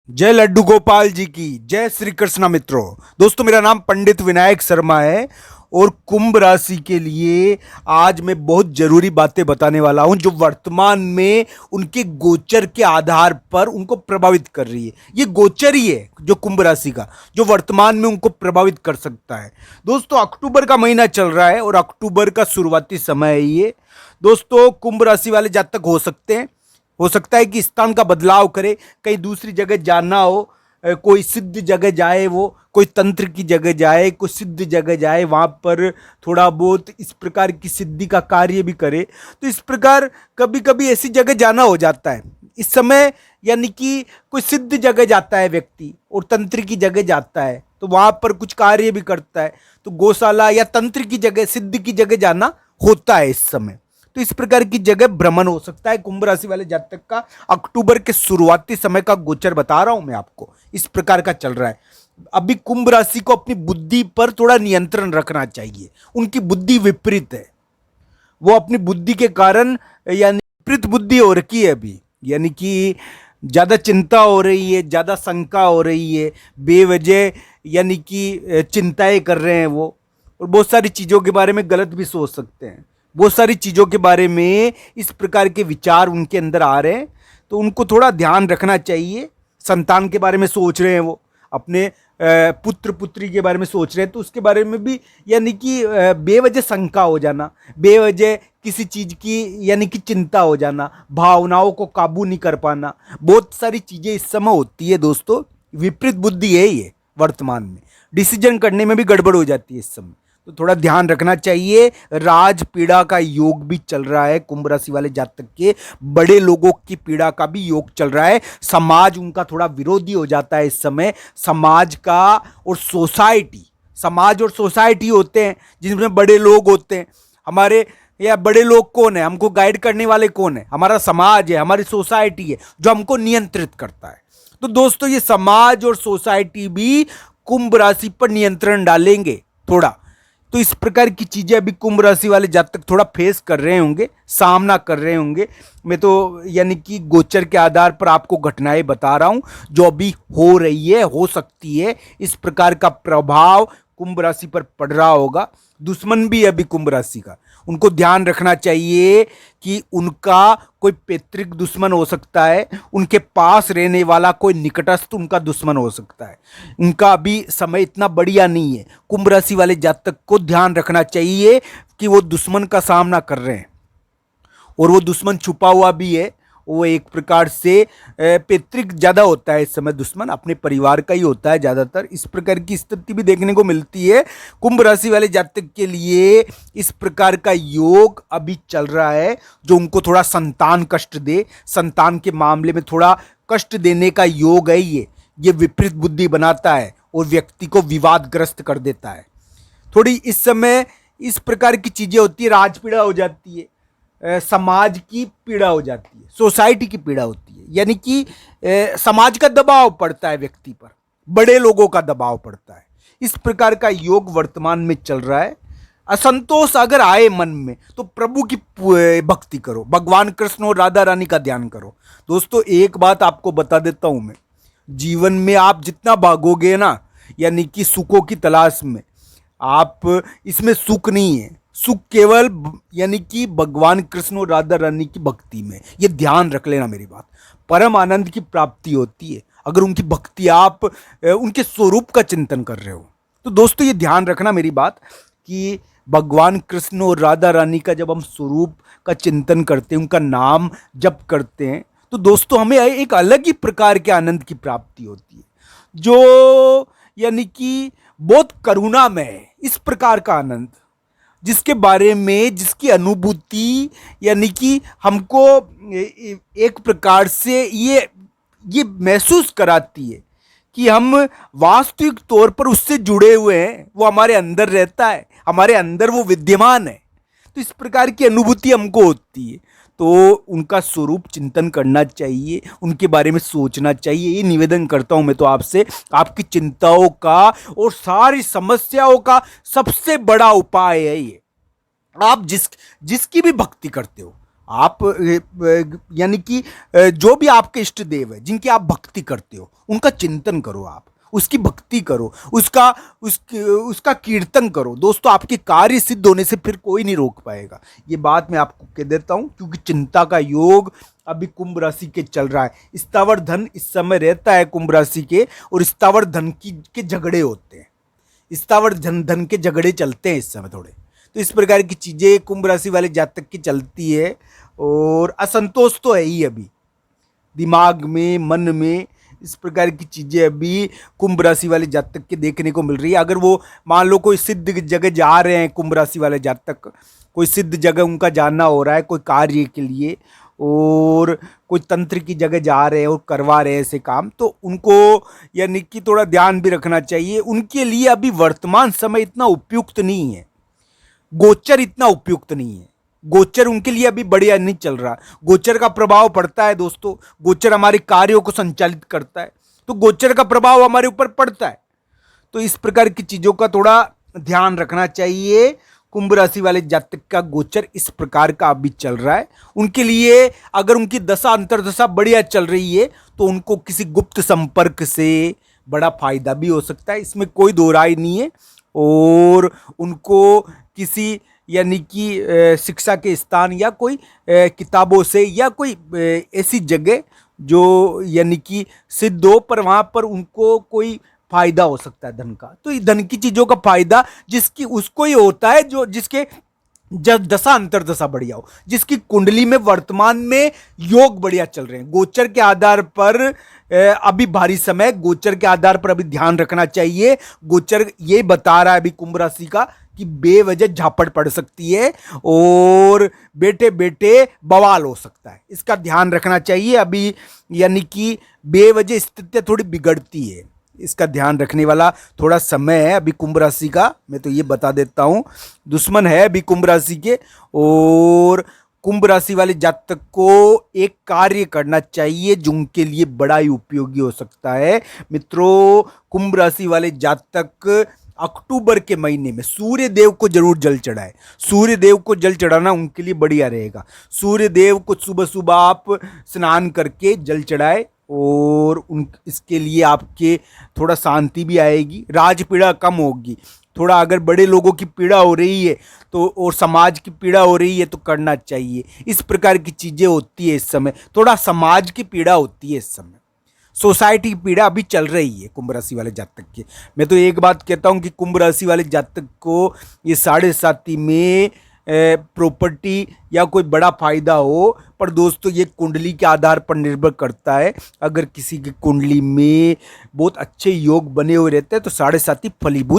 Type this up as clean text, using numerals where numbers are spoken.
जय लड्डू गोपाल जी की जय। श्री कृष्णा मित्रों, दोस्तों मेरा नाम पंडित विनायक शर्मा है और कुंभ राशि के लिए आज मैं बहुत जरूरी बातें बताने वाला हूं जो वर्तमान में उनके गोचर के आधार पर उनको प्रभावित कर रही है। ये गोचर ही है जो कुंभ राशि का, जो वर्तमान में उनको प्रभावित कर सकता है। दोस्तों अक्टूबर का महीना चल रहा है और अक्टूबर का शुरुआती समय है ये। दोस्तों कुंभ राशि वाले जातक हो सकता है कि स्थान का बदलाव करे, कहीं दूसरी जगह जाना हो, कोई सिद्ध जगह जाए, वो कोई तंत्र की जगह जाए, कोई सिद्ध जगह जाए, वहाँ पर थोड़ा बहुत इस प्रकार की सिद्धि का कार्य भी करे। तो इस प्रकार कभी कभी ऐसी जगह जाना हो जाता है इस समय, यानी कि कोई सिद्ध जगह जाता है व्यक्ति और तंत्र की जगह जाता है तो वहाँ पर कुछ कार्य भी करता है। तो गौशाला या तंत्र की जगह, सिद्ध की जगह जाना होता है इस समय। तो इस प्रकार की जगह भ्रमण हो सकता है कुंभ राशि वाले जातक का। अक्टूबर के शुरुआती समय का गोचर बता रहा हूं मैं आपको, इस प्रकार का चल रहा है। अभी कुंभ राशि को अपनी बुद्धि पर थोड़ा नियंत्रण रखना चाहिए। उनकी बुद्धि विपरीत है, वो अपनी बुद्धि के कारण यानी विपरीत बुद्धि हो रखी है अभी, यानी कि ज़्यादा चिंता हो रही है, ज़्यादा शंका हो रही है, बेवजह यानी कि चिंताएं कर रहे हैं वो, और बहुत सारी चीज़ों के बारे में गलत भी सोच सकते हैं। बहुत सारी चीज़ों के बारे में इस प्रकार के विचार उनके अंदर आ रहे हैं, तो उनको थोड़ा ध्यान रखना चाहिए। संतान के बारे में सोच रहे हैं वो, अपने पुत्र पुत्री के बारे में सोच रहे हैं, तो उसके बारे में भी यानी कि बेवजह शंका हो जाना, बेवजह किसी चीज़ की यानी कि चिंता हो जाना, भावनाओं को काबू नहीं कर पाना, बहुत सारी चीज़ें इस समय होती है। दोस्तों विपरीत बुद्धि है ये, वर्तमान में डिसीजन करने में भी गड़बड़ हो जाती है इस समय, तो थोड़ा ध्यान रखना चाहिए। राज पीड़ा का योग भी चल रहा है कुंभ राशि वाले जातक के, बड़े लोगों की पीड़ा का भी योग चल रहा है। समाज उनका थोड़ा विरोधी हो जाता है इस समय। समाज का और सोसाइटी, समाज और सोसाइटी होते हैं जिसमें बड़े लोग होते हैं हमारे, या बड़े लोग कौन है, हमको गाइड करने वाले कौन है, हमारा समाज है, हमारी सोसाइटी है जो हमको नियंत्रित करता है। तो दोस्तों ये समाज और सोसाइटी भी कुंभ राशि पर नियंत्रण डालेंगे थोड़ा। तो इस प्रकार की चीजें अभी कुंभ राशि वाले जातक थोड़ा फेस कर रहे होंगे, सामना कर रहे होंगे। मैं तो यानी कि गोचर के आधार पर आपको घटनाएं बता रहा हूं जो अभी हो रही है, हो सकती है। इस प्रकार का प्रभाव कुंभ राशि पर पड़ रहा होगा। दुश्मन भी है अभी कुंभ राशि का, उनको ध्यान रखना चाहिए कि उनका कोई पैतृक दुश्मन हो सकता है, उनके पास रहने वाला कोई निकटस्थ उनका दुश्मन हो सकता है। उनका अभी समय इतना बढ़िया नहीं है। कुंभ राशि वाले जातक को ध्यान रखना चाहिए कि वो दुश्मन का सामना कर रहे हैं और वो दुश्मन छुपा हुआ भी है। वो एक प्रकार से पैतृक ज़्यादा होता है इस समय, दुश्मन अपने परिवार का ही होता है ज़्यादातर। इस प्रकार की स्थिति भी देखने को मिलती है कुंभ राशि वाले जातक के लिए। इस प्रकार का योग अभी चल रहा है जो उनको थोड़ा संतान कष्ट दे, संतान के मामले में थोड़ा कष्ट देने का योग है ये विपरीत बुद्धि बनाता है और व्यक्ति को विवादग्रस्त कर देता है। थोड़ी इस समय इस प्रकार की चीज़ें होती है, राजपीड़ा हो जाती है, समाज की पीड़ा हो जाती है, सोसाइटी की पीड़ा होती है, यानी कि समाज का दबाव पड़ता है व्यक्ति पर, बड़े लोगों का दबाव पड़ता है। इस प्रकार का योग वर्तमान में चल रहा है। असंतोष अगर आए मन में तो प्रभु की भक्ति करो, भगवान कृष्ण और राधा रानी का ध्यान करो। दोस्तों एक बात आपको बता देता हूं मैं, जीवन में आप जितना भागोगे ना, यानी कि सुखों की तलाश में, आप इसमें सुख नहीं है। सुख केवल यानी कि भगवान कृष्ण और राधा रानी की भक्ति में, ये ध्यान रख लेना मेरी बात। परम आनंद की प्राप्ति होती है अगर उनकी भक्ति, आप उनके स्वरूप का चिंतन कर रहे हो। तो दोस्तों ये ध्यान रखना मेरी बात कि भगवान कृष्ण और राधा रानी का जब हम स्वरूप का चिंतन करते हैं, उनका नाम जप करते हैं, तो दोस्तों हमें एक अलग ही प्रकार के आनंद की प्राप्ति होती है जो यानी कि बहुत करुणामय है। इस प्रकार का आनंद जिसके बारे में, जिसकी अनुभूति यानी कि हमको एक प्रकार से ये महसूस कराती है कि हम वास्तविक तौर पर उससे जुड़े हुए हैं, वो हमारे अंदर रहता है, हमारे अंदर वो विद्यमान है। तो इस प्रकार की अनुभूति हमको होती है, तो उनका स्वरूप चिंतन करना चाहिए, उनके बारे में सोचना चाहिए। ये निवेदन करता हूं मैं तो आपसे, आपकी चिंताओं का और सारी समस्याओं का सबसे बड़ा उपाय है ये। आप जिसकी भी भक्ति करते हो, आप यानी कि जो भी आपके इष्ट देव है, जिनकी आप भक्ति करते हो, उनका चिंतन करो, आप उसकी भक्ति करो, उसका कीर्तन करो। दोस्तों, आपके कार्य सिद्ध होने से फिर कोई नहीं रोक पाएगा। ये बात मैं आपको कह देता हूं, क्योंकि चिंता का योग अभी कुंभ राशि के चल रहा है। स्थावर धन इस समय रहता है कुंभ राशि के, और स्थावर धन के झगड़े होते हैं, स्थावर धन के झगड़े चलते हैं इस समय थोड़े। तो इस प्रकार की चीज़ें कुंभ राशि वाले जातक की चलती है, और असंतोष तो है ही अभी दिमाग में, मन में। इस प्रकार की चीज़ें अभी कुंभ राशि वाले जातक के देखने को मिल रही है। अगर वो मान लो कोई सिद्ध जगह जा रहे हैं कुंभ राशि वाले जातक, कोई सिद्ध जगह उनका जाना हो रहा है कोई कार्य के लिए, और कोई तंत्र की जगह जा रहे हैं और करवा रहे हैं ऐसे काम, तो उनको यानी कि थोड़ा ध्यान भी रखना चाहिए। उनके लिए अभी वर्तमान समय इतना उपयुक्त नहीं है, गोचर इतना उपयुक्त नहीं है। गोचर उनके लिए अभी बढ़िया नहीं चल रहा। गोचर का प्रभाव पड़ता है दोस्तों, गोचर हमारे कार्यों को संचालित करता है, तो गोचर का प्रभाव हमारे ऊपर पड़ता है। तो इस प्रकार की चीजों का थोड़ा ध्यान रखना चाहिए। कुंभ राशि वाले जातक का गोचर इस प्रकार का अभी चल रहा है। उनके लिए अगर उनकी दशा अंतर्दशा बढ़िया चल रही है, तो उनको किसी गुप्त संपर्क से बड़ा फायदा भी हो सकता है, इसमें कोई दो राय नहीं है। और उनको किसी यानी कि शिक्षा के स्थान या कोई किताबों से या कोई ऐसी जगह जो यानी कि सिद्ध हो, पर वहाँ पर उनको कोई फायदा हो सकता है धन का। तो ये धन की चीज़ों का फायदा जिसकी उसको ही होता है जो जिसके जब दशा अंतर्दशा बढ़िया हो, जिसकी कुंडली में वर्तमान में योग बढ़िया चल रहे हैं। गोचर के आधार पर अभी भारी समय, गोचर के आधार पर अभी ध्यान रखना चाहिए। गोचर ये बता रहा है अभी कुंभ राशि का कि बेवजह झापड़ पड़ सकती है और बेटे बेटे बवाल हो सकता है, इसका ध्यान रखना चाहिए। अभी यानी कि बेवजह स्थितियां थोड़ी बिगड़ती है, इसका ध्यान रखने वाला थोड़ा समय है अभी कुंभ राशि का। मैं तो ये बता देता हूँ, दुश्मन है अभी कुंभ राशि के। और कुंभ राशि वाले जातक को एक कार्य करना चाहिए जो उनके लिए बड़ा ही उपयोगी हो सकता है। मित्रों, कुंभ राशि वाले जातक अक्टूबर के महीने में सूर्य देव को जरूर जल चढ़ाए। सूर्य देव को जल चढ़ाना उनके लिए बढ़िया रहेगा। सूर्य देव को सुबह सुबह आप स्नान करके जल चढ़ाए, और उन इसके लिए आपके थोड़ा शांति भी आएगी, राज पीड़ा कम होगी। थोड़ा अगर बड़े लोगों की पीड़ा हो रही है तो, और समाज की पीड़ा हो रही है, तो करना चाहिए। इस प्रकार की चीज़ें होती है इस समय, थोड़ा समाज की पीड़ा होती है इस समय, सोसाइटी की पीड़ा अभी चल रही है कुंभ राशि वाले जातक की। मैं तो एक बात कहता हूँ कि कुंभ राशि वाले जातक को ये 7.5 में प्रॉपर्टी या कोई बड़ा फायदा हो, पर दोस्तों ये कुंडली के आधार पर निर्भर करता है। अगर किसी की कुंडली में बहुत अच्छे योग बने हुए रहते हैं तो 7.5 फलीभूत